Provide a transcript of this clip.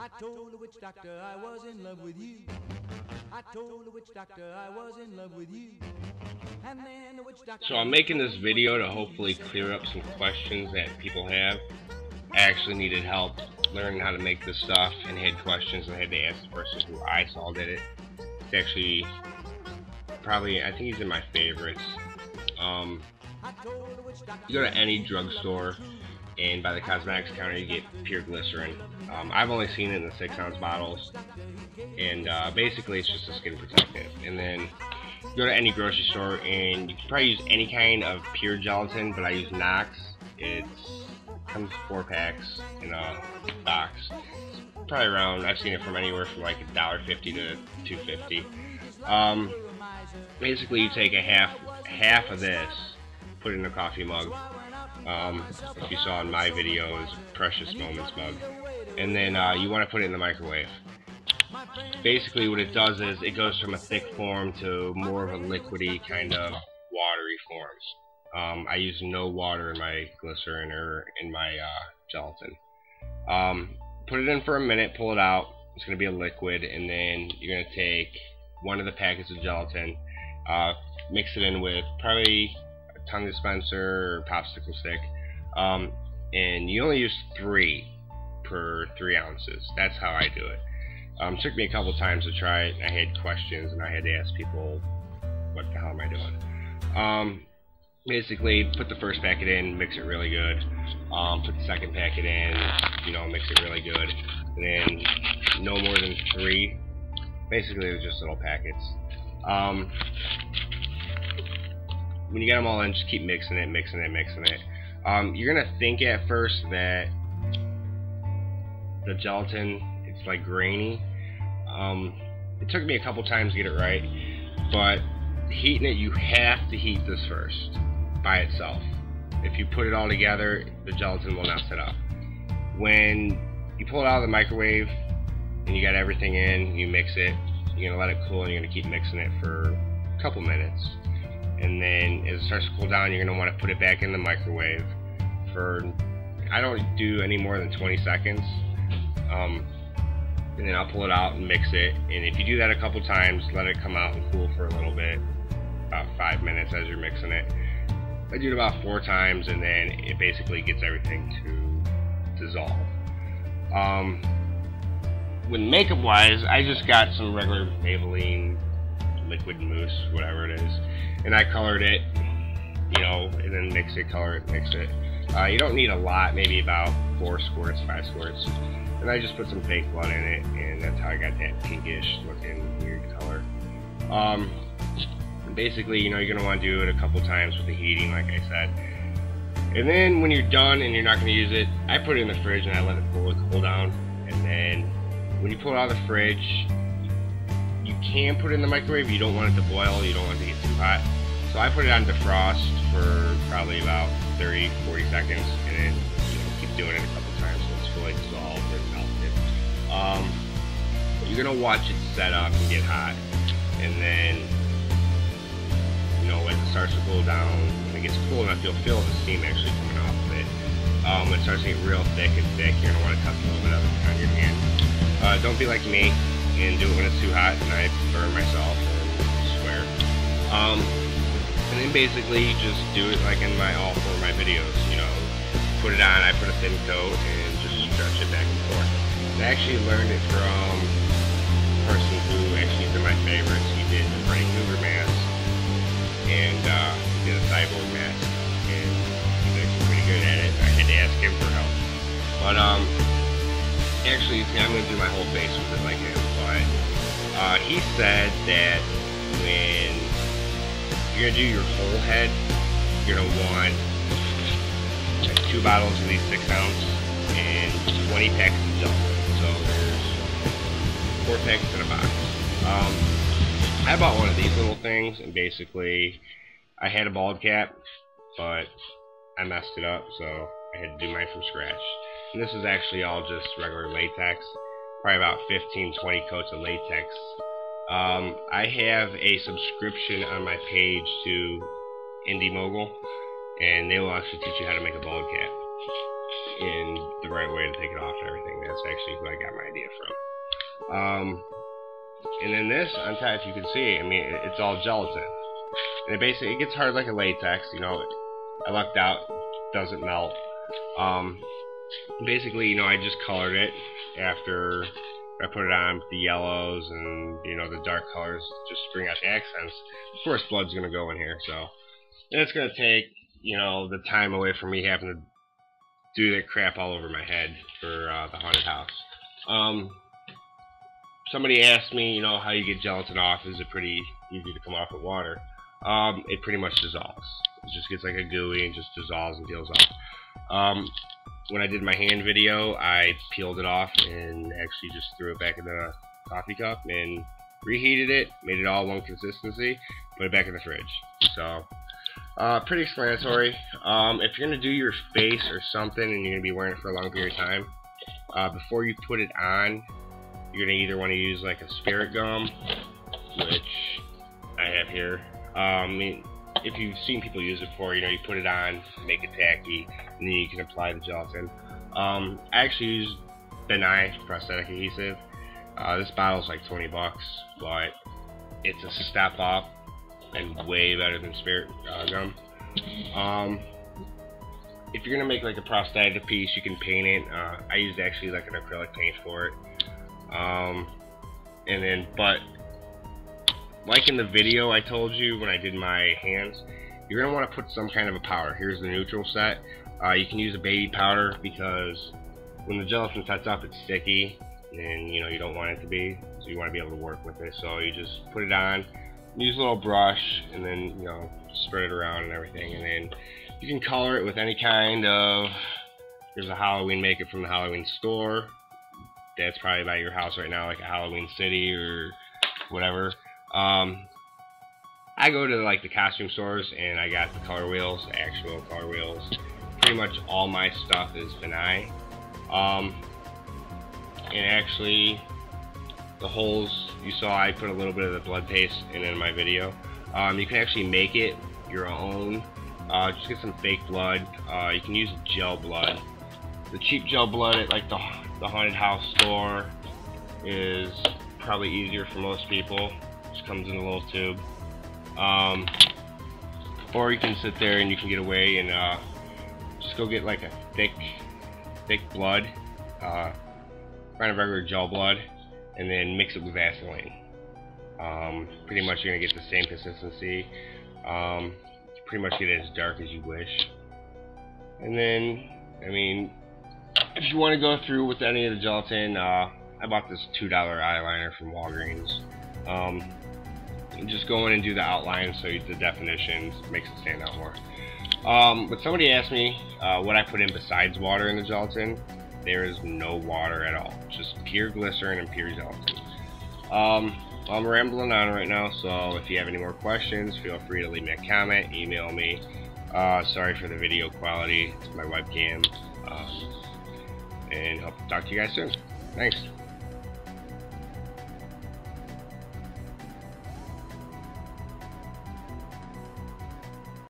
I told the witch doctor I was in love with you. I told the witch doctor I was in love with you. And then the witch doctor... So I'm making this video to hopefully clear up some questions that people have. I actually needed help learning how to make this stuff and had questions, and I had to ask the person who I saw did it. It's actually probably, I think he's in my favorites. You go to any drugstore and by the cosmetics counter you get pure glycerin. I've only seen it in the 6-ounce bottles, and basically it's just a skin protectant. And then you go to any grocery store and you can probably use any kind of pure gelatin, but I use Knox. It comes 4 packs in a box. It's probably around, I've seen it from anywhere from like $1.50 to $2.50. Basically you take a half of this, put it in a coffee mug. If you saw in my videos, Precious Moments mug, and then you want to put it in the microwave. Basically what it does is it goes from a thick form to more of a liquidy kind of watery forms. I use no water in my glycerin or in my gelatin. Put it in for a minute, pull it out. It's going to be a liquid, and then you're going to take one of the packets of gelatin, mix it in with probably a tongue dispenser or popsicle stick, and you only use 3 per 3 ounces. That's how I do it. It took me a couple times to try it. I had questions and I had to ask people, what the hell am I doing? Basically, put the first packet in, mix it really good. Put the second packet in, mix it really good. And then no more than 3. Basically, they're just little packets. When you get them all in, just keep mixing it. You're gonna think at first that the gelatin, it's like grainy. It took me a couple times to get it right, but heating it, you have to heat this first by itself. If you put it all together, the gelatin will not set up. When you pull it out of the microwave and you got everything in, you mix it, you're gonna let it cool and you're gonna keep mixing it for a couple minutes. And then as it starts to cool down, you're gonna want to put it back in the microwave for, I don't do any more than 20 seconds. And then I'll pull it out and mix it. And if you do that a couple times, let it come out and cool for a little bit, about 5 minutes as you're mixing it. I do it about 4 times, and then it basically gets everything to dissolve. With makeup wise, I just got some regular Maybelline liquid mousse, whatever it is, and I colored it, and then mix it, color it, mix it. You don't need a lot, maybe about 4 squirts, 5 squirts. And I just put some fake blood in it, and that's how I got that pinkish looking weird color. Basically, you're going to want to do it a couple times with the heating, like I said. And then when you're done and you're not going to use it, I put it in the fridge and I let it cool down. And then when you pull it out of the fridge, you can put it in the microwave. You don't want it to boil, you don't want it to get too hot. So I put it on defrost for probably about 30-40 seconds, and then keep doing it a couple times so it's fully dissolved and melted. You're gonna watch it set up and get hot, and then as it starts to cool down, when it gets cool enough, you'll feel the steam actually coming off of it. When it starts to get real thick, you're gonna want to touch a little bit of it on your hand. Don't be like me and do it when it's too hot, and I burn myself and swear. And then basically just do it like in all 4 of my videos. Put it on, I put a thin coat and just stretch it back and forth. And I actually learned it from a person who actually is in my favorites. He did the Freddy Krueger mask and he did a cyborg mask, and he's actually pretty good at it. I had to ask him for help. But actually, I'm going to do my whole face with it like him. But he said that when you're going to do your whole head, you're going to want like 2 bottles of these 6-ounce and 20 packs of gelatin. So there's 4 packets in a box. I bought one of these little things, and basically I had a bald cap, but I messed it up, so I had to do mine from scratch. And this is actually all just regular latex, probably about 15-20 coats of latex. I have a subscription on my page to Indie Mogul, and they will actually teach you how to make a bald cap in the right way to take it off and everything. That's actually who I got my idea from. And then this, on top, you can see, I mean, it's all gelatin. And it gets hard like a latex, you know. I lucked out, doesn't melt. Basically, you know, I just colored it after I put it on with the yellows and, you know, the dark colors just to bring out the accents. Of course, blood's going to go in here, so. And it's going to take, you know, the time away from me having to do that crap all over my head for the haunted house. Somebody asked me, you know, how you get gelatin off. Is it pretty easy to come off with water? It pretty much dissolves. It just gets like a gooey and just dissolves and peels off. When I did my hand video, I peeled it off and actually just threw it back in the coffee cup and reheated it, made it all one consistency, put it back in the fridge. So, pretty explanatory. If you're going to do your face or something and you're going to be wearing it for a long period of time, before you put it on, you're going to either want to use like a spirit gum, which I have here. I mean, if you've seen people use it before, you know, you put it on, make it tacky, and then you can apply the gelatin. I actually use benign prosthetic adhesive. This bottle's like 20 bucks, but it's a step up and way better than spirit gum. If you're gonna make like a prosthetic piece, you can paint it. I used actually like an acrylic paint for it. And then, but like in the video I told you when I did my hands, you're going to want to put some kind of a powder. Here's the neutral set. You can use a baby powder because when the gelatin sets up, it's sticky and you know you don't want it to be, so you want to be able to work with it. So you just put it on, use a little brush, and then you know spread it around and everything, and then you can color it with any kind of. There's a Halloween makeup from the Halloween store. That's probably by your house right now, like a Halloween City or whatever. I go to like the costume stores and I got the color wheels, the actual color wheels. Pretty much all my stuff is benign. And actually, the holes you saw, I put a little bit of the blood paste in my video. You can actually make it your own. Just get some fake blood. You can use gel blood. The cheap gel blood at like the haunted house store is probably easier for most people. Just comes in a little tube. Or you can sit there and you can get away and just go get like a thick blood, find a regular gel blood, and then mix it with Vaseline. Pretty much you're gonna get the same consistency. Pretty much get it as dark as you wish. And then, I mean, if you want to go through with any of the gelatin, I bought this $2 eyeliner from Walgreens. Just go in and do the outlines so the definitions makes it stand out more. But somebody asked me what I put in besides water in the gelatin. There is no water at all, just pure glycerin and pure gelatin. I'm rambling on right now, so if you have any more questions, feel free to leave me a comment, email me. Sorry for the video quality, it's my webcam. And hope to talk to you guys soon. Thanks.